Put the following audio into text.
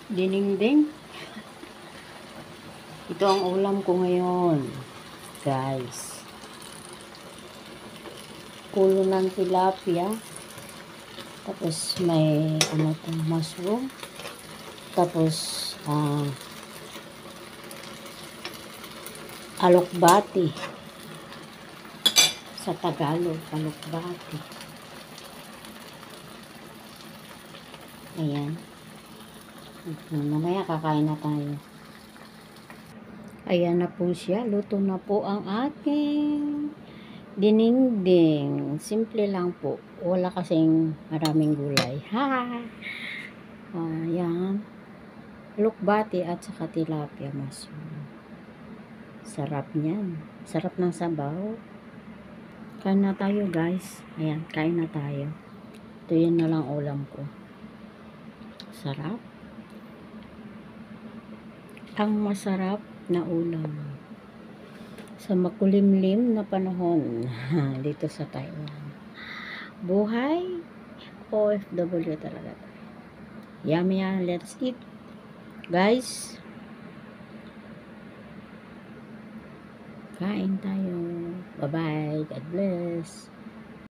Dinengdeng. Ito ang ulam ko ngayon, guys. Kulo ng tilapia. Tapos may mushroom. Tapos alokbati. Sa Tagalog, alokbati. Ayan. Mamaya kakain na tayo. Ayan na po siya. Luto na po ang ating dinengdeng. Simple lang po. Wala kasing maraming gulay. Ha! Ayan. Lukbati at saka tilapia mushroom. Sarap niyan. Sarap ng sabaw. Kain na tayo, guys. Ayan, kain na tayo. Ito yun na lang ulam ko. Sarap. Ang masarap na ulam sa makulimlim na panahon dito sa Taiwan. Buhay OFW talaga. Yummy yan. Let's eat. Guys, kain tayo. Bye-bye. God bless.